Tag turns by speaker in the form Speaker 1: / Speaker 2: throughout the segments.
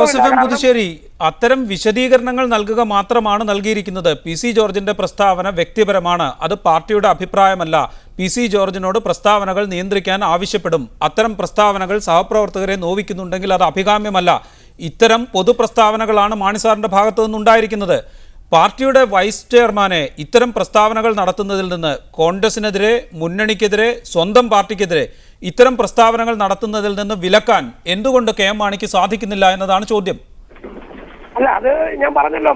Speaker 1: Joseph M Puthussery, അത്തരം വിശദീകരണങ്ങൾ നൽകുക മാത്രമാണ് നൽകിയിരിക്കുന്നത്. PC ജോർജിന്റെ പ്രസ്താവന വ്യക്തിപരമാണ്, അത് പാർട്ടിയുടെ അഭിപ്രായമല്ല. PC ജോർജിനോട് പ്രസ്താവനകൾ നിയന്ത്രിക്കാൻ ആവശ്യപ്പെടും. അത്തരം പ്രസ്താവനകൾ സഹപ്രവർത്തകരെ നോവിക്കുന്നുണ്ടെങ്കിൽ അത് അഭികാമ്യമല്ല. ഇത്തരം പൊതുപ്രസ്താവനകളാണ് മാണി സാറിന്റെ ഭാഗത്തു നിന്നുണ്ടായിരിക്കുന്നത്. പാർട്ടിയുടെ വൈസ് ചെയർമാനെ ഇത്തരം പ്രസ്താവനകൾ നടത്തുന്നതിൽ നിന്ന്, കോൺഗ്രസിനെതിരെ, മുന്നണിക്കെതിരെ, സ്വന്തം പാർട്ടിക്കെതിരെ ഇത്തരം പ്രസ്താവനകൾ നടത്തുന്നതിൽ നിന്ന് വിലക്കാൻ എന്തുകൊണ്ട് KM മാണിക്ക് സാധിക്കുന്നില്ല എന്നതാണ് ചോദ്യം.
Speaker 2: അല്ല, അത് ഞാൻ പറഞ്ഞല്ലോ,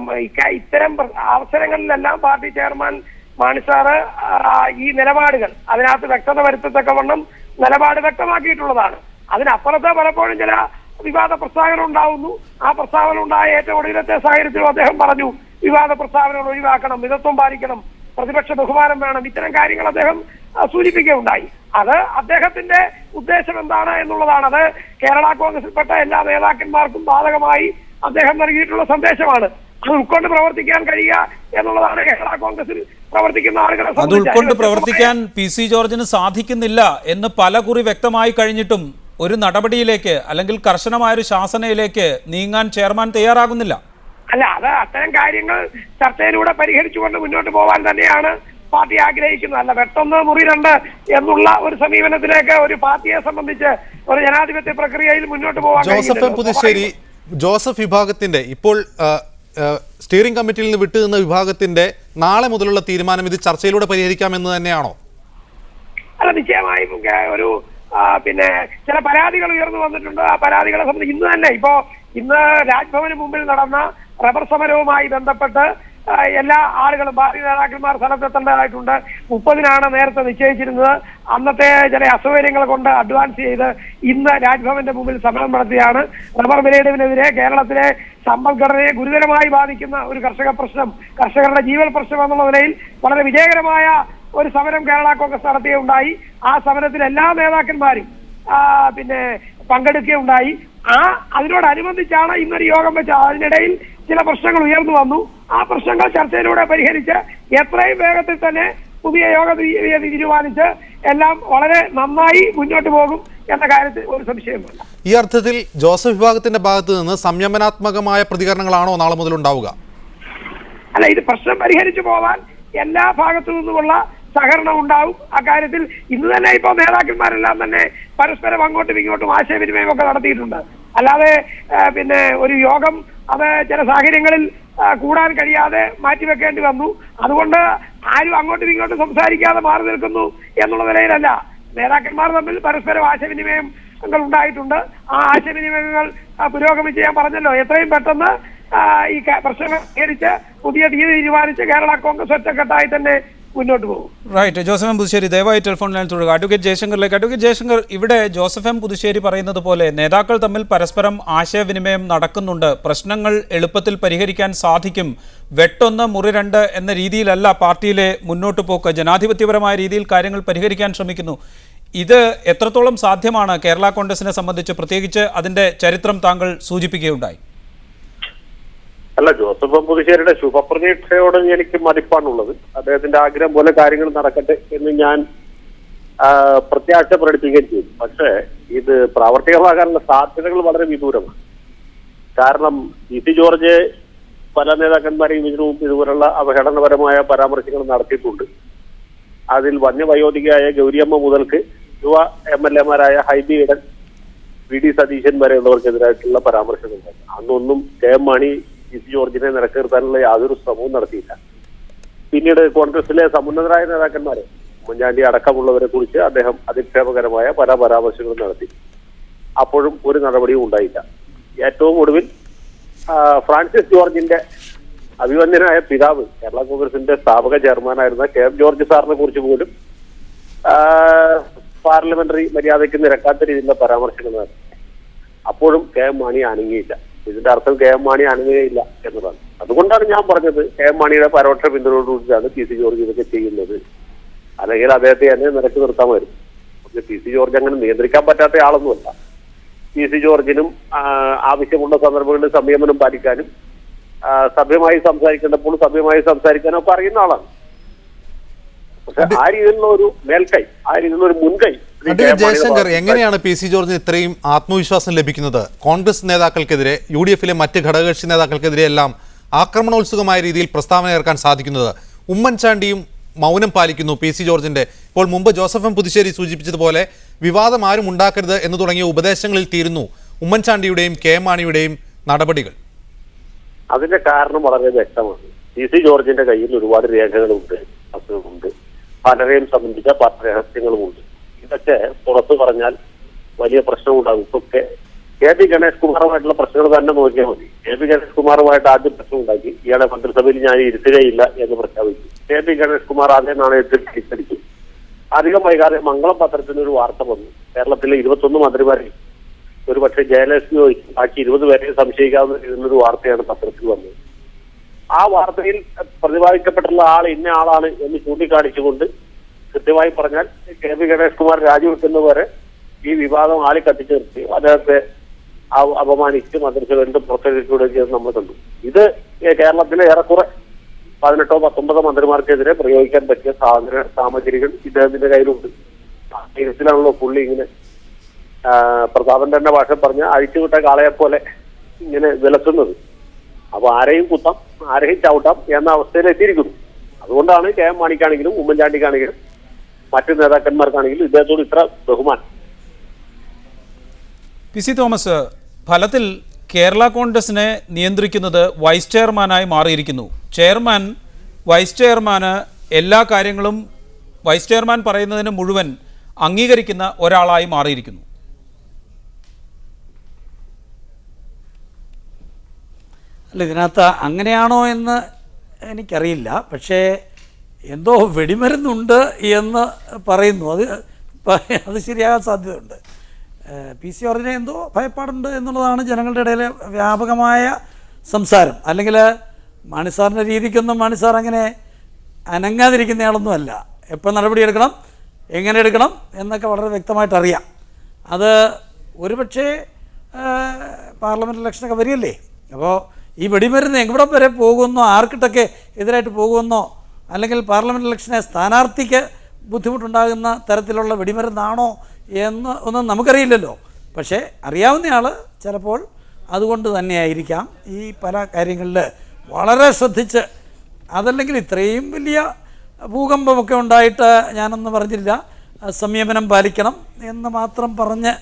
Speaker 2: ഇത്തരം അവസരങ്ങളിലെല്ലാം പാർട്ടി ചെയർമാൻ മാണി സാറ് ഈ നിലപാടുകൾ അതിനകത്ത് വ്യക്തത വരുത്തത്തക്കവണ്ണം നിലപാട് വ്യക്തമാക്കിയിട്ടുള്ളതാണ്. അതിനപ്പുറത്ത് പലപ്പോഴും ചില വിവാദ പ്രസ്താവന ഉണ്ടാവുന്നു. ആ പ്രസ്താവന ഉണ്ടായ ഏറ്റവും ഒടുവിലത്തെ സാഹചര്യത്തിലും അദ്ദേഹം പറഞ്ഞു വിവാദ പ്രസ്താവനകൾ ഒഴിവാക്കണം, മിതത്വം പാലിക്കണം, പ്രതിപക്ഷ ബഹുമാനം വേണം, ഇത്തരം കാര്യങ്ങൾ അദ്ദേഹം സൂചിപ്പിക്കുകയുണ്ടായി. അത് അദ്ദേഹത്തിന്റെ ഉദ്ദേശം എന്താണ് എന്നുള്ളതാണ്. അത് കേരള കോൺഗ്രസിൽപ്പെട്ട എല്ലാ നേതാക്കന്മാർക്കും ബാധകമായി അദ്ദേഹം നൽകിയിട്ടുള്ള സന്ദേശമാണ്. അത് ഉൾക്കൊണ്ട് പ്രവർത്തിക്കാൻ കഴിയുക എന്നുള്ളതാണ് കേരള കോൺഗ്രസിൽ പ്രവർത്തിക്കുന്ന ആളുകളെ.
Speaker 1: അത് ഉൾക്കൊണ്ട് പ്രവർത്തിക്കാൻ PC ജോർജിന് സാധിക്കുന്നില്ല എന്ന് പലകുറി വ്യക്തമായി കഴിഞ്ഞിട്ടും ഒരു നടപടിയിലേക്ക് അല്ലെങ്കിൽ കർശനമായൊരു ശാസനയിലേക്ക് നീങ്ങാൻ ചെയർമാൻ തയ്യാറാകുന്നില്ല.
Speaker 2: അല്ല, അത് അത്തരം കാര്യങ്ങൾ ചർച്ചയിലൂടെ പരിഹരിച്ചുകൊണ്ട് മുന്നോട്ട് പോകാൻ തന്നെയാണ് പാർട്ടി ആഗ്രഹിക്കുന്നത്. അല്ല, വെട്ടൊന്ന് മുറി രണ്ട് എന്നുള്ള ഒരു സമീപനത്തിലേക്ക് ഒരു പാർട്ടിയെ സംബന്ധിച്ച് ഒരു ജനാധിപത്യ പ്രക്രിയയിൽ മുന്നോട്ട് പോകാൻ.
Speaker 3: ജോസഫ് പുതുശ്ശേരി, ജോസഫ് വിഭാഗത്തിന്റെ ഇപ്പോൾ സ്റ്റിയറിംഗ് കമ്മിറ്റിയിൽ നിന്ന് വിട്ടുനിന്ന വിഭാഗത്തിന്റെ നാളെ മുതലുള്ള തീരുമാനം ഇത് ചർച്ചയിലൂടെ പരിഹരിക്കാമെന്ന് തന്നെയാണോ?
Speaker 2: അല്ല, നിശ്ചയമായും ഒരു ചില പരാതികൾ ഉയർന്നു വന്നിട്ടുണ്ട്. ആ പരാതികളെ സംബന്ധിച്ച് ഇന്ന് രാജ്ഭവന് മുമ്പിൽ നടന്ന റബ്ബർ സമരവുമായി ബന്ധപ്പെട്ട് എല്ലാ ആളുകളും പാർട്ടി നേതാക്കന്മാർ സ്ഥലത്തെത്തേണ്ടതായിട്ടുണ്ട്. 30-നാണ് നേരത്തെ നിശ്ചയിച്ചിരുന്നത്. അന്നത്തെ ചില അസൗകര്യങ്ങൾ കൊണ്ട് അഡ്വാൻസ് ചെയ്ത് ഇന്ന് രാജ്ഭവന്റെ മുമ്പിൽ സമരം നടത്തിയാണ്. റബ്ബർ വിലയിടിവിനെതിരെ കേരളത്തിലെ സമ്പദ്ഘടനയെ ഗുരുതരമായി ബാധിക്കുന്ന ഒരു കർഷക പ്രശ്നം, കർഷകരുടെ ജീവൽ പ്രശ്നം എന്നുള്ള നിലയിൽ വളരെ വിജയകരമായ ഒരു സമരം കേരള കോൺഗ്രസ് നടത്തുകയുണ്ടായി. ആ സമരത്തിൽ എല്ലാ നേതാക്കന്മാരും പങ്കെടുക്കുകയുണ്ടായി. അതിനോടനുബന്ധിച്ചാണ് ഇന്നൊരു യോഗം വെച്ചത്. അതിനിടയിൽ ചില പ്രശ്നങ്ങൾ ഉയർന്നു വന്നു. ആ പ്രശ്നങ്ങൾ ചർച്ചയിലൂടെ പരിഹരിച്ച് എത്രയും വേഗത്തിൽ തന്നെ പുതിയ യോഗ തീയതി തീരുമാനിച്ച് എല്ലാം വളരെ നന്നായി മുന്നോട്ട് പോകും എന്ന കാര്യത്തിൽ ഒരു സംശയമില്ല.
Speaker 3: ഈ അർത്ഥത്തിൽ ജോസഫ് വിഭാഗത്തിന്റെ ഭാഗത്ത് നിന്ന് സംയമനാത്മകമായ പ്രതികരണങ്ങളാണോ നാളെ മുതൽ ഉണ്ടാവുക?
Speaker 2: അല്ല, ഇത് പ്രശ്നം പരിഹരിച്ചു പോകാൻ എല്ലാ ഭാഗത്തു നിന്നുമുള്ള സഹകരണം ഉണ്ടാവും. അക്കാര്യത്തിൽ ഇന്ന് തന്നെ ഇപ്പോൾ നേതാക്കന്മാരെല്ലാം തന്നെ പരസ്പരം അങ്ങോട്ടും ഇങ്ങോട്ടും ആശയവിനിമയം ഒക്കെ നടത്തിയിട്ടുണ്ട്. അല്ലാതെ ഒരു യോഗം അത് ചില സാഹചര്യങ്ങളിൽ കൂടാൻ കഴിയാതെ മാറ്റിവെക്കേണ്ടി വന്നു. അതുകൊണ്ട് ആരും അങ്ങോട്ടും ഇങ്ങോട്ടും സംസാരിക്കാതെ മാറി നിൽക്കുന്നു എന്നുള്ള നിലയിലല്ല. നേതാക്കന്മാർ തമ്മിൽ പരസ്പരം ആശയവിനിമയങ്ങൾ ഉണ്ടായിട്ടുണ്ട്. ആ ആശയവിനിമയങ്ങൾ പുരോഗമിച്ച് ഞാൻ പറഞ്ഞല്ലോ, എത്രയും പെട്ടെന്ന് ഈ പ്രശ്നങ്ങൾ പരിഹരിച്ച് പുതിയ തീയതി തീരുമാനിച്ച് കേരള കോൺഗ്രസ് ഒറ്റക്കെട്ടായി തന്നെ മുന്നോട്ട് പോകും.
Speaker 1: റൈറ്റ്. ജോസഫ് എം പുതുശ്ശേരി, ദയവായി ടെലിഫോൺ ലൈൻ തുടരുക. അഡ്വക്കേറ്റ് ജയശങ്കറിലേക്ക്. അഡ്വക്കേറ്റ് ജയശങ്കർ, ഇവിടെ ജോസഫ് എം പുതുശ്ശേരി പറയുന്നത് പോലെ നേതാക്കൾ തമ്മിൽ പരസ്പരം ആശയവിനിമയം നടക്കുന്നുണ്ട്. പ്രശ്നങ്ങൾ എളുപ്പത്തിൽ പരിഹരിക്കാൻ സാധിക്കും. വെട്ടൊന്ന് മുറി രണ്ട് എന്ന രീതിയിലല്ല പാർട്ടിയിലെ മുന്നോട്ട് പോക്ക്. ജനാധിപത്യപരമായ രീതിയിൽ കാര്യങ്ങൾ പരിഹരിക്കാൻ ശ്രമിക്കുന്നു. ഇത് എത്രത്തോളം സാധ്യമാണ് കേരള കോൺഗ്രസിനെ സംബന്ധിച്ച്? പ്രത്യേകിച്ച് അതിന്റെ ചരിത്രം താങ്കൾ സൂചിപ്പിക്കുകയുണ്ടായി.
Speaker 4: അല്ല, ജോസഫ് പുതുശ്ശേരിയുടെ ശുഭപ്രതീക്ഷയോട് എനിക്ക് മതിപ്പാണുള്ളത്. അദ്ദേഹത്തിന്റെ ആഗ്രഹം പോലെ കാര്യങ്ങൾ നടക്കട്ടെ എന്ന് ഞാൻ പ്രത്യാശ പ്രകടിപ്പിക്കുകയും ചെയ്തു. പക്ഷേ ഇത് പ്രാവർത്തികമാകാനുള്ള സാധ്യതകൾ വളരെ വിദൂരമാണ്. കാരണം PC ജോർജ് പല നേതാക്കന്മാരെയും ഇതിനു മുമ്പ് ഇതുപോലുള്ള അവഹേളനപരമായ പരാമർശങ്ങൾ നടത്തിയിട്ടുണ്ട്. അതിൽ വന്യവയോധികയായ ഗൗരിയമ്മ മുതൽക്ക് യുവ MLA-മാരായ ഹൈബി ഈഡൻ, VD സതീശൻ വരെയുള്ളവർക്കെതിരായിട്ടുള്ള പരാമർശങ്ങൾ ഉണ്ടായി. അന്നൊന്നും KM മാണി PC ജോർജിനെ നിലക്ക് നിർത്താനുള്ള യാതൊരു ശ്രമവും നടത്തിയില്ല. പിന്നീട് കോൺഗ്രസിലെ സമുന്നതരായ നേതാക്കന്മാരെ, ഉമ്മൻചാണ്ടി അടക്കമുള്ളവരെ കുറിച്ച് അദ്ദേഹം അധിക്ഷേപകരമായ പല പരാമർശങ്ങളും നടത്തി. അപ്പോഴും ഒരു നടപടിയും ഉണ്ടായില്ല. ഏറ്റവും ഒടുവിൽ ഫ്രാൻസിസ് ജോർജിന്റെ അഭിവന്ദനായ പിതാവ്, കേരള കോൺഗ്രസിന്റെ സ്ഥാപക ചെയർമാനായിരുന്ന KM ജോർജ് സാറിനെ കുറിച്ച് പോലും പാർലമെന്ററി മര്യാദയ്ക്ക് നിരക്കാത്ത രീതിയിലുള്ള പരാമർശങ്ങൾ നടത്തി. അപ്പോഴും KM മാണി അനങ്ങിയില്ല. ഇതിന്റെ അർത്ഥം KM മാണി അനങ്ങുകയില്ല എന്നതാണ്. അതുകൊണ്ടാണ് ഞാൻ പറഞ്ഞത് KM മാണിയുടെ പരോക്ഷ പിന്തുണയോടുകൂടിയാണ് PC ജോർജ് ഇതൊക്കെ ചെയ്യുന്നത്. അല്ലെങ്കിൽ അദ്ദേഹത്തെ തന്നെ നിരക്ക് നിർത്താമായിരുന്നു. പക്ഷെ PC ജോർജ് അങ്ങനെ നിയന്ത്രിക്കാൻ പറ്റാത്ത ആളൊന്നുമല്ല. PC ജോർജിനും ആവശ്യമുള്ള സന്ദർഭങ്ങളിൽ സംയമനം പാലിക്കാനും സഭ്യമായി സംസാരിക്കേണ്ടപ്പോൾ സഭ്യമായി സംസാരിക്കാനും ഒക്കെ അറിയുന്ന ആളാണ്. പക്ഷെ ആ രീതിയിലുള്ള ഒരു മേൽക്കൈ, ആ രീതിയിലുള്ള ഒരു മുൻകൈ
Speaker 3: അഡ്വക്കേറ്റ് ജയശങ്കർ, എങ്ങനെയാണ് പി സി ജോർജിന് ഇത്രയും ആത്മവിശ്വാസം ലഭിക്കുന്നത്? കോൺഗ്രസ് നേതാക്കൾക്കെതിരെ, UDF-ലെ മറ്റ് ഘടകകക്ഷി നേതാക്കൾക്കെതിരെ എല്ലാം ആക്രമണോത്സുകമായ രീതിയിൽ പ്രസ്താവന ഇറക്കാൻ സാധിക്കുന്നത്? ഉമ്മൻചാണ്ടിയും മൗനം പാലിക്കുന്നു പി സി ജോർജിന്റെ. ഇപ്പോൾ മുമ്പ് ജോസഫ് എം പുതുശ്ശേരി സൂചിപ്പിച്ചതുപോലെ വിവാദം ആരും ഉണ്ടാക്കരുത് എന്ന് തുടങ്ങിയ ഉപദേശങ്ങളിൽ തീരുന്നു ഉമ്മൻചാണ്ടിയുടെയും KM മാണിയുടെയും നടപടികൾ.
Speaker 4: അതിന്റെ കാരണം വളരെ വ്യക്തമാണ്. പി സി ജോർജിന്റെ കയ്യിൽ ഒരുപാട് രേഖകളുണ്ട്, വസ്തുതകളുണ്ട്, പലരെയും സംബന്ധിച്ച പല രഹസ്യങ്ങളുമുണ്ട്. ഇതൊക്കെ പുറത്തു പറഞ്ഞാൽ വലിയ പ്രശ്നമുണ്ടാകും. ഇപ്പൊ KP ഗണേഷ് കുമാറുമായിട്ടുള്ള പ്രശ്നങ്ങൾ തന്നെ നോക്കിയാൽ മതി. KP ഗണേഷ് കുമാറുമായിട്ട് ആദ്യം പ്രശ്നം ഉണ്ടാക്കി, ഇയാളെ മന്ത്രിസഭയിൽ ഞാൻ ഇരുത്തുകയില്ല എന്ന് പ്രഖ്യാപിച്ചു. KP ഗണേഷ് കുമാർ അതേ നാണയത്തിൽ തിരിച്ചടിച്ചു. അധികം വൈകാതെ മംഗളം പത്രത്തിന് ഒരു വാർത്ത വന്നു. കേരളത്തിലെ 21 മന്ത്രിമാരിൽ ഒരു പക്ഷേ ജയലക്ഷ്മി ഒഴിച്ച് ബാക്കി 20 പേരെ സംശയിക്കാവുന്ന ഒരു വാർത്തയാണ് പത്രത്തിൽ വന്നത്. ആ വാർത്തയിൽ പ്രതിപാദിക്കപ്പെട്ടുള്ള ആൾ ഇന്ന ആളാണ് എന്ന് ചൂണ്ടിക്കാണിച്ചുകൊണ്ട് കൃത്യമായി പറഞ്ഞാൽ KP ഗണേഷ് കുമാർ രാജിവെക്കുന്നവരെ ഈ വിവാദം ആളി കത്തിച്ചു നിർത്തി അദ്ദേഹത്തെ അപമാനിച്ച് മന്ത്രിസഭയിൽ പുറത്തേക്ക് ചെയ്ത് നമ്മൾ കണ്ടു. ഇത് കേരളത്തിലെ ഏറെക്കുറെ 18 19 മന്ത്രിമാർക്കെതിരെ പ്രയോഗിക്കാൻ പറ്റിയ സാമഗ്രികൾ ഇദ്ദേഹത്തിന്റെ കയ്യിലുണ്ട്. ആ കേസിലാണല്ലോ പുള്ളി ഇങ്ങനെ പ്രതാപൻ തന്നെ ഭാഷ പറഞ്ഞ അഴിച്ചുവിട്ട കാളയെ പോലെ ഇങ്ങനെ വിലസുന്നത്. അപ്പൊ ആരെയും കുത്താം, ആരെയും ചവിട്ടാം എന്ന അവസ്ഥയിൽ എത്തിയിരിക്കുന്നു. അതുകൊണ്ടാണ് KM മാണിക്കാണെങ്കിലും ഉമ്മൻചാണ്ടിക്കാണെങ്കിലും മറ്റു നേതാക്കന്മാർക്കാണെങ്കിലും ഇദ്ദേഹത്തോട് ഇത്ര ബഹുമാനം.
Speaker 1: PC തോമസ്, ഫലത്തിൽ കേരള കോൺഗ്രസിനെ നിയന്ത്രിക്കുന്നത് വൈസ് ചെയർമാനായി മാറിയിരിക്കുന്നു. ചെയർമാൻ വൈസ് ചെയർമാന് എല്ലാ കാര്യങ്ങളും വൈസ് ചെയർമാൻ പറയുന്നതിന് മുഴുവൻ അംഗീകരിക്കുന്ന ഒരാളായി മാറിയിരിക്കുന്നു.
Speaker 5: അല്ല, ഇതിനകത്ത് അങ്ങനെയാണോ എന്ന് എനിക്കറിയില്ല. പക്ഷേ എന്തോ വെടിമരുന്നുണ്ട് എന്ന് പറയുന്നു. അത് ശരിയാകാൻ സാധ്യതയുണ്ട്. PC ജോർജിനെ എന്തോ ഭയപ്പാടുണ്ട് എന്നുള്ളതാണ് ജനങ്ങളുടെ ഇടയിലെ വ്യാപകമായ സംസാരം. അല്ലെങ്കിൽ മാണിസാറിൻ്റെ രീതിക്കൊന്നും മാണിസാർ അങ്ങനെ അനങ്ങാതിരിക്കുന്നയാളൊന്നുമല്ല. എപ്പോൾ നടപടിയെടുക്കണം, എങ്ങനെ എടുക്കണം എന്നൊക്കെ വളരെ വ്യക്തമായിട്ട് അറിയാം. അത് ഒരുപക്ഷേ പാർലമെൻറ്റ് ഇലക്ഷനൊക്കെ വരികയല്ലേ. അപ്പോൾ ഈ വെടിമരുന്ന് എവിടെ വരെ പോകുമെന്നോ, ആർക്കിട്ടൊക്കെ എതിരായിട്ട് പോകുമെന്നോ, അല്ലെങ്കിൽ പാർലമെൻറ്റ് ഇലക്ഷനെ സ്ഥാനാർത്ഥിക്ക് ബുദ്ധിമുട്ടുണ്ടാകുന്ന തരത്തിലുള്ള വെടിമരുന്നാണോ എന്ന് ഒന്നും നമുക്കറിയില്ലല്ലോ. പക്ഷേ അറിയാവുന്നയാൾ ചിലപ്പോൾ അതുകൊണ്ട് തന്നെയായിരിക്കാം ഈ പല കാര്യങ്ങളിൽ വളരെ ശ്രദ്ധിച്ച്, അതല്ലെങ്കിൽ ഇത്രയും വലിയ ഭൂകമ്പമൊക്കെ ഉണ്ടായിട്ട് ഞാനൊന്നും പറഞ്ഞില്ല, സംയമനം പാലിക്കണം എന്ന് മാത്രം പറഞ്ഞ്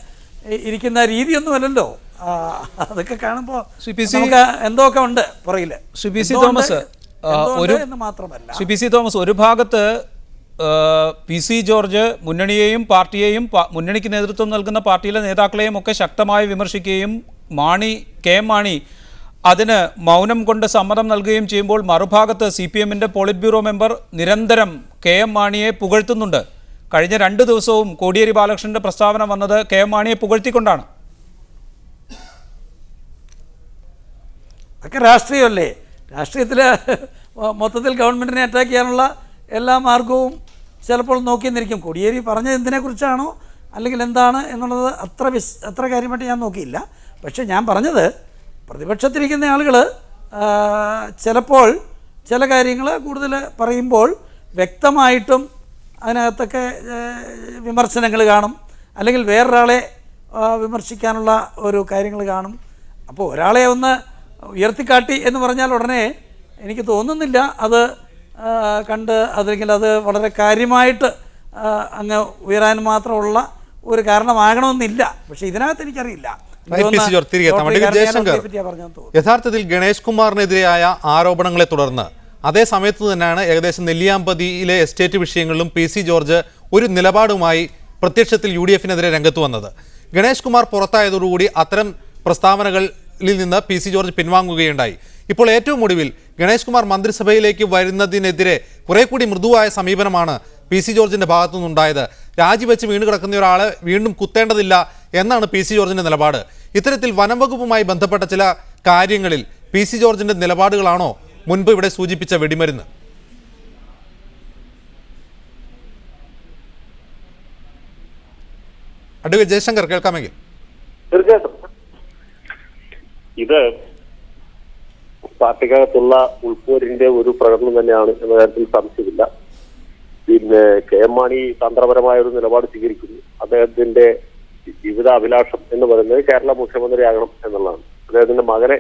Speaker 5: ഇരിക്കുന്ന രീതിയൊന്നുമല്ലല്ലോ. അതൊക്കെ കാണുമ്പോൾ നമുക്ക് എന്തൊക്കെ ഉണ്ട് പുറകില്.
Speaker 1: PC തോമസ്,
Speaker 5: എന്ന് മാത്രമല്ല,
Speaker 1: PC തോമസ്, ഒരു ഭാഗത്ത് PC ജോർജ് മുന്നണിയെയും പാർട്ടിയെയും മുന്നണിക്ക് നേതൃത്വം നൽകുന്ന പാർട്ടിയിലെ നേതാക്കളെയും ഒക്കെ ശക്തമായി വിമർശിക്കുകയും KM മാണി അതിന് മൗനം കൊണ്ട് സമ്മതം നൽകുകയും ചെയ്യുമ്പോൾ, മറുഭാഗത്ത് CPM-ന്റെ പോളിറ്റ് ബ്യൂറോ മെമ്പർ നിരന്തരം KM മാണിയെ പുകഴ്ത്തുന്നുണ്ട്. കഴിഞ്ഞ 2 ദിവസവും കോടിയേരി ബാലകൃഷ്ണന്റെ പ്രസ്താവന വന്നത് KM മാണിയെ പുകഴ്ത്തിക്കൊണ്ടാണ്.
Speaker 5: അതൊക്കെ രാഷ്ട്രീയമല്ലേ. രാഷ്ട്രീയത്തിൽ മൊത്തത്തിൽ ഗവൺമെൻറ്റിനെ അറ്റാക്ക് ചെയ്യാനുള്ള എല്ലാ മാർഗവും ചിലപ്പോൾ നോക്കിയെന്നിരിക്കും. കോടിയേരി പറഞ്ഞത് എന്തിനെക്കുറിച്ചാണോ അല്ലെങ്കിൽ എന്താണ് എന്നുള്ളത് അത്ര കാര്യമായിട്ട് ഞാൻ നോക്കിയില്ല. പക്ഷേ ഞാൻ പറഞ്ഞത്, പ്രതിപക്ഷത്തിരിക്കുന്ന ആളുകൾ ചിലപ്പോൾ ചില കാര്യങ്ങൾ കൂടുതൽ പറയുമ്പോൾ വ്യക്തമായിട്ടും അതിനകത്തൊക്കെ വിമർശനങ്ങൾ കാണും, അല്ലെങ്കിൽ വേറൊരാളെ വിമർശിക്കാനുള്ള ഒരു കാര്യങ്ങൾ കാണും. അപ്പോൾ ഒരാളെ ഒന്ന് ഉയർത്തിക്കാട്ടി എന്ന് പറഞ്ഞാൽ ഉടനെ എനിക്ക് തോന്നുന്നില്ല അത് കണ്ട് അല്ലെങ്കിൽ അത് വളരെ കാര്യമായിട്ട് അങ്ങ് ഉയരാൻ മാത്രമുള്ള ഒരു കാരണമാകണമെന്നില്ല. പക്ഷേ ഇതിനകത്ത് എനിക്കറിയില്ല.
Speaker 3: യഥാർത്ഥത്തിൽ ഗണേഷ് കുമാറിനെതിരെയായ ആരോപണങ്ങളെ തുടർന്ന് അതേ സമയത്ത് തന്നെയാണ് ഏകദേശം നെല്ലിയാമ്പതിയിലെ എസ്റ്റേറ്റ് വിഷയങ്ങളിലും PC ജോർജ് ഒരു നിലപാടുമായി പ്രത്യക്ഷത്തിൽ UDF-നെതിരെ രംഗത്ത് വന്നത്. ഗണേഷ് കുമാർ പുറത്തായതോടുകൂടി അത്തരം പ്രസ്താവനകളിൽ നിന്ന് PC ജോർജ് പിൻവാങ്ങുകയുണ്ടായി. ഇപ്പോൾ ഏറ്റവും ഒടുവിൽ ഗണേഷ് കുമാർ മന്ത്രിസഭയിലേക്ക് വരുന്നതിനെതിരെ കുറെ കൂടി മൃദുവായ സമീപനമാണ് PC ജോർജിന്റെ ഭാഗത്തു നിന്നുണ്ടായത്. രാജിവെച്ച് വീണ് കിടക്കുന്ന ഒരാളെ വീണ്ടും കുത്തേണ്ടതില്ല എന്നാണ് PC ജോർജിന്റെ നിലപാട്. ഇത്തരത്തിൽ വനം വകുപ്പുമായി ബന്ധപ്പെട്ട ചില കാര്യങ്ങളിൽ PC ജോർജിന്റെ നിലപാടുകളാണോ മുൻപ് ഇവിടെ സൂചിപ്പിച്ച വെടിമരുന്ന്? അഡ്വക്കേറ്റ് ജയശങ്കർ, കേൾക്കാമെങ്കിൽ.
Speaker 4: തീർച്ചയായിട്ടും ഇത് പാർട്ടിക്കകത്തുള്ള ഉൾപ്പോരിന്റെ ഒരു പ്രകടനം തന്നെയാണ് എന്ന കാര്യത്തിൽ സംശയമില്ല. പിന്നെ കെ എം മാണി തന്ത്രപരമായ ഒരു നിലപാട് സ്വീകരിക്കുന്നു. അദ്ദേഹത്തിന്റെ ജീവിത അഭിലാഷം എന്ന് പറയുന്നത് കേരള മുഖ്യമന്ത്രിയാകണം എന്നുള്ളതാണ്. അദ്ദേഹത്തിന്റെ മകനെ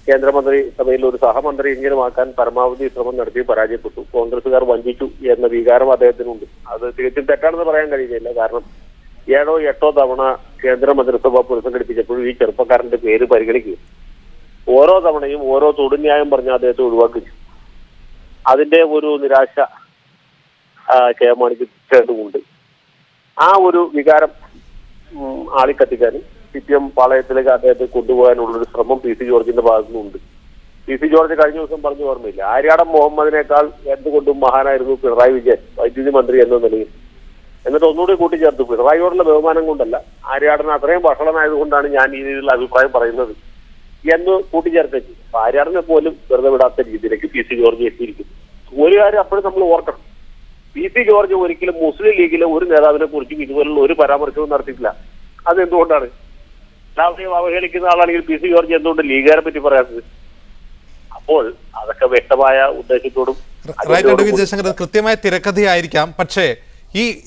Speaker 4: കേന്ദ്രമന്ത്രി സഭയിൽ ഒരു സഹമന്ത്രി എങ്കിലും ആക്കാൻ പരമാവധി ശ്രമം നടത്തി പരാജയപ്പെട്ടു. കോൺഗ്രസുകാർ വഞ്ചിച്ചു എന്ന വികാരം അദ്ദേഹത്തിനുണ്ട്. അത് തികച്ചും തെറ്റാണെന്ന് പറയാൻ കഴിയുന്നില്ല. കാരണം 7 or 8 തവണ കേന്ദ്ര മന്ത്രിസഭ പുനഃസംഘടിപ്പിച്ചപ്പോഴും ഈ ചെറുപ്പക്കാരന്റെ പേര് പരിഗണിക്കുക. ഓരോ തവണയും ഓരോ തൊടുന്യായം പറഞ്ഞ അദ്ദേഹത്തെ ഒഴിവാക്കിച്ചു. അതിന്റെ ഒരു നിരാശ കെ എം മാണിക്ക് ചേർന്നുകൊണ്ട് ആ ഒരു വികാരം ആളിക്കത്തിക്കാനും CPM പാളയത്തിലേക്ക് അദ്ദേഹത്തെ കൊണ്ടുപോകാനുള്ളൊരു ശ്രമം PC ജോർജിന്റെ ഭാഗത്തു നിന്നുണ്ട്. PC ജോർജ് കഴിഞ്ഞ ദിവസം പറഞ്ഞു ഓർമ്മയില്ല, ആര്യാടൻ മുഹമ്മദിനേക്കാൾ എന്തുകൊണ്ടും മഹാനായിരുന്നു പിണറായി വിജയൻ വൈദ്യുതി മന്ത്രി എന്ന നിലയിൽ. എന്നിട്ട് ഒന്നുകൂടി കൂട്ടിച്ചേർത്തു, പിണറായിയോടുള്ള ബഹുമാനം കൊണ്ടല്ല, ആര്യാടൻ അത്രയും വഷളനായതുകൊണ്ടാണ് ഞാൻ ഈ രീതിയിലുള്ള അഭിപ്രായം പറയുന്നത് എന്ന് കൂട്ടിച്ചേർത്ത്. ആര്യാടനെ പോലും വെറുതെ വിടാത്ത രീതിയിലേക്ക് PC ജോർജ് എത്തിയിരിക്കുന്നു. ഒരു കാര്യം അപ്പോഴും നമ്മൾ ഓർക്കണം, PC ജോർജ് ഒരിക്കലും മുസ്ലിം ലീഗിലെ ഒരു നേതാവിനെ കുറിച്ചും ഇതുപോലുള്ള ഒരു പരാമർശവും നടത്തിയിട്ടില്ല. അതെന്തുകൊണ്ടാണ്? എല്ലാവരെയും അവഹേളിക്കുന്ന ആളാണെങ്കിൽ PC ജോർജ് എന്തുകൊണ്ട് ലീഗുകാരെ പറ്റി പറയാത്തത്? അപ്പോൾ അതൊക്കെ വ്യക്തമായ ഉദ്ദേശത്തോടും
Speaker 3: ജയശങ്കർ കൃത്യമായ തിരക്കഥയായിരിക്കാം. പക്ഷേ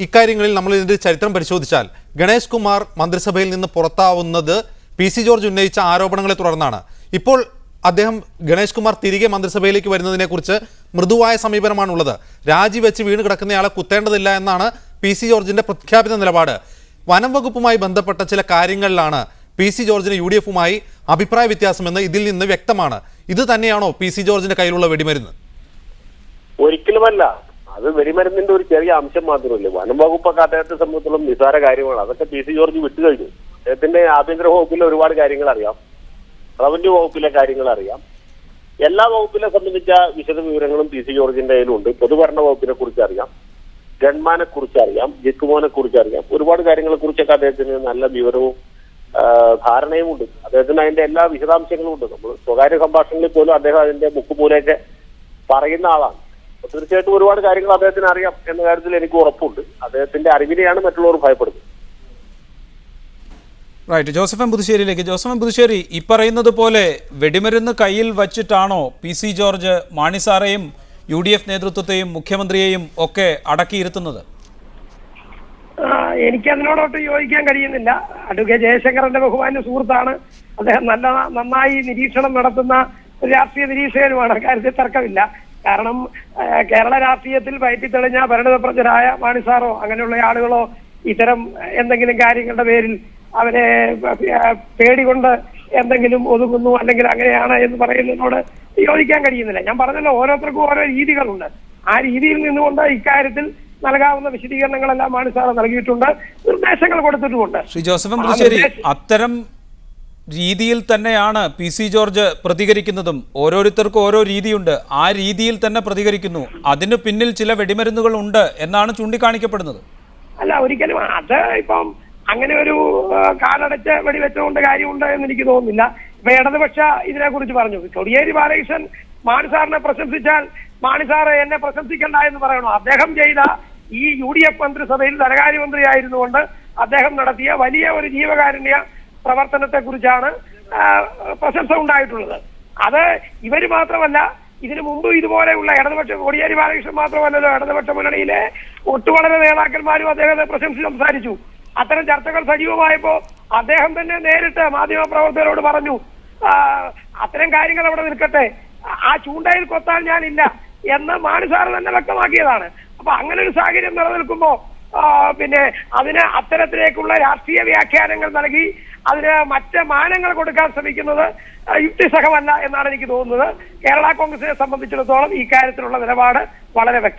Speaker 3: ഇക്കാര്യങ്ങളിൽ നമ്മൾ ഇതിന്റെ ചരിത്രം പരിശോധിച്ചാൽ ഗണേഷ് കുമാർ മന്ത്രിസഭയിൽ നിന്ന് പുറത്താവുന്നത് PC ജോർജ് ഉന്നയിച്ച ആരോപണങ്ങളെ തുടർന്നാണ്. ഇപ്പോൾ അദ്ദേഹം ഗണേഷ് കുമാർ തിരികെ മന്ത്രിസഭയിലേക്ക് വരുന്നതിനെ കുറിച്ച് മൃദുവായ സമീപനമാണുള്ളത്. രാജിവെച്ച് വീണ് കിടക്കുന്നയാളെ കുത്തേണ്ടതില്ല എന്നാണ് PC ജോർജിന്റെ പ്രഖ്യാപിത നിലപാട്. വനം വകുപ്പുമായി ബന്ധപ്പെട്ട ചില കാര്യങ്ങളിലാണ് PC ജോർജിന് UDF-ഉമായി അഭിപ്രായ വ്യത്യാസമെന്ന് ഇതിൽ നിന്ന് വ്യക്തമാണ്. ഇത് തന്നെയാണോ PC ജോർജിന്റെ കയ്യിലുള്ള വെടിമരുന്ന്?
Speaker 4: ഒരിക്കലുമല്ല. അത് വെടിമരുന്നിന്റെ ഒരു ചെറിയ അംശം മാത്രമല്ല. വനം വകുപ്പൊക്കെ അദ്ദേഹത്തെ സംബന്ധിച്ചിടത്തോളം നിസ്സാര കാര്യമാണ്. അതൊക്കെ PC ജോർജ് വിട്ടുകഴിഞ്ഞു. അദ്ദേഹത്തിന്റെ ആഭ്യന്തര വകുപ്പിലെ ഒരുപാട് കാര്യങ്ങൾ അറിയാം, റവന്യൂ വകുപ്പിലെ കാര്യങ്ങൾ അറിയാം. എല്ലാ വകുപ്പിനെ സംബന്ധിച്ച വിശദ വിവരങ്ങളും PC ജോർജിന്റെ കയ്യിലുണ്ട്. പൊതുഭരണ വകുപ്പിനെ കുറിച്ച് അറിയാം, ഗൺമാനെ കുറിച്ച് അറിയാം, ജിക്കുമോനെ കുറിച്ച് അറിയാം. ഒരുപാട് കാര്യങ്ങളെ കുറിച്ചൊക്കെ അദ്ദേഹത്തിന് നല്ല വിവരവും ധാരണയും ഉണ്ട്. അദ്ദേഹത്തിന് അതിന്റെ എല്ലാ വിശദാംശങ്ങളും ഉണ്ട്. നമ്മൾ സ്വകാര്യ സംഭാഷണങ്ങളിൽ പോലും അദ്ദേഹം അതിന്റെ മുക്കുമൂലയൊക്കെ പറയുന്ന ആളാണ്. തീർച്ചയായിട്ടും ഒരുപാട് കാര്യങ്ങൾ അദ്ദേഹത്തിന് അറിയാം എന്ന കാര്യത്തിൽ എനിക്ക് ഉറപ്പുണ്ട്. അദ്ദേഹത്തിന്റെ അറിവിനെയാണ് മറ്റുള്ളവർ ഭയപ്പെടുന്നത്.
Speaker 1: റൈറ്റ്. ജോസഫ് എം പുതുശ്ശേരിയിലേക്ക്. ജോസഫ് എം പുതുശ്ശേരി, ഈ പറയുന്നത് പോലെ വെടിമരുന്ന് കയ്യിൽ വച്ചിട്ടാണോ PC ജോർജ് മാണിസാറേയും UDF നേതൃത്വത്തെയും മുഖ്യമന്ത്രിയെയും ഒക്കെ അടക്കിയിരുത്തുന്നത്?
Speaker 2: എനിക്കതിനോടൊട്ട് യോജിക്കാൻ കഴിയുന്നില്ല. അഡ്വക്കേറ്റ് ജയശങ്കറിന്റെ ബഹുമാന്യ സുഹൃത്താണ്. അദ്ദേഹം നന്നായി നിരീക്ഷണം നടത്തുന്ന ഒരു രാഷ്ട്രീയ നിരീക്ഷകനുമാണ്. കാര്യത്തിൽ തർക്കമില്ല. കാരണം കേരള രാഷ്ട്രീയത്തിൽ വയറ്റിത്തെളിഞ്ഞ ഭരണതപ്രജരായ മാണിസാറോ അങ്ങനെയുള്ള ആളുകളോ ഇത്തരം എന്തെങ്കിലും കാര്യങ്ങളുടെ പേരിൽ അവരെ പേടികൊണ്ട് എന്തെങ്കിലും ഒതുങ്ങുന്നു അല്ലെങ്കിൽ അങ്ങനെയാണ് എന്ന് പറയുന്നതിനോട് യോജിക്കാൻ കഴിയുന്നില്ല. ഞാൻ പറഞ്ഞല്ലോ, ഓരോരുത്തർക്കും ഓരോ രീതികളുണ്ട്. ആ രീതിയിൽ നിന്നുകൊണ്ട് ഇക്കാര്യത്തിൽ നൽകാവുന്ന വിശദീകരണങ്ങളെല്ലാം മാണിസാർ നൽകിയിട്ടുണ്ട്, നിർദ്ദേശങ്ങൾ കൊടുത്തിട്ടുമുണ്ട്.
Speaker 1: ശ്രീ ജോസഫ് എം പുതുശ്ശേരി, അത്തരം രീതിയിൽ തന്നെയാണ് PC ജോർജ് പ്രതികരിക്കുന്നതും. ഓരോരുത്തർക്കും ഓരോ രീതിയുണ്ട്, ആ രീതിയിൽ തന്നെ പ്രതികരിക്കുന്നു. അതിന് പിന്നിൽ ചില വെടിമരുന്നുകൾ ഉണ്ട് എന്നാണ് ചൂണ്ടിക്കാണിക്കപ്പെടുന്നത്.
Speaker 2: അല്ല, ഒരിക്കലും അത് ഇപ്പം അങ്ങനെ ഒരു കാടടച്ച് വെടിവെച്ചുകൊണ്ട് കാര്യമുണ്ട് എന്ന് എനിക്ക് തോന്നുന്നില്ല. ഇപ്പൊ ഇടതുപക്ഷ ഇതിനെ കുറിച്ച് പറഞ്ഞു. കോടിയേരി ബാലകൃഷ്ണൻ മാണിസാറിനെ പ്രശംസിച്ചാൽ മാണിസാറ് എന്നെ പ്രശംസിക്കണ്ട എന്ന് പറയണോ? അദ്ദേഹം ചെയ്ത ഈ UDF മന്ത്രിസഭയിൽ ധനകാര്യമന്ത്രിയായിരുന്നുകൊണ്ട് അദ്ദേഹം നടത്തിയ വലിയ ഒരു ജീവകാരുണ്യ പ്രവർത്തനത്തെ കുറിച്ചാണ് പ്രശംസ ഉണ്ടായിട്ടുള്ളത്. അത് ഇവര് മാത്രമല്ല, ഇതിനു മുമ്പ് ഇതുപോലെയുള്ള ഇടതുപക്ഷ കോടിയേരി ബാലകൃഷ്ണൻ മാത്രമല്ലല്ലോ, ഇടതുപക്ഷ മുന്നണിയിലെ ഒട്ടുവളരെ നേതാക്കന്മാരും അദ്ദേഹത്തെ പ്രശംസിച്ച് സംസാരിച്ചു. അത്തരം ചർച്ചകൾ സജീവമായപ്പോ അദ്ദേഹം തന്നെ നേരിട്ട് മാധ്യമപ്രവർത്തകരോട് പറഞ്ഞു, അത്തരം കാര്യങ്ങൾ അവിടെ നിൽക്കട്ടെ, ആ ചൂണ്ടയിൽ കൊത്താൻ ഞാനില്ല എന്ന് മാണിസാർ തന്നെ വ്യക്തമാക്കിയതാണ്. അപ്പൊ അങ്ങനെ ഒരു സാഹചര്യം നിലനിൽക്കുമ്പോ പിന്നെ അതിന് അത്തരത്തിലേക്കുള്ള രാഷ്ട്രീയ വ്യാഖ്യാനങ്ങൾ നൽകി അതിന് മറ്റ് മാനങ്ങൾ കൊടുക്കാൻ ശ്രമിക്കുന്നത് യുക്തിസഹമല്ല എന്നാണ് എനിക്ക് തോന്നുന്നത്. കേരള കോൺഗ്രസിനെ സംബന്ധിച്ചിടത്തോളം ഈ കാര്യത്തിലുള്ള നിലപാട് വളരെ വ്യക്തം.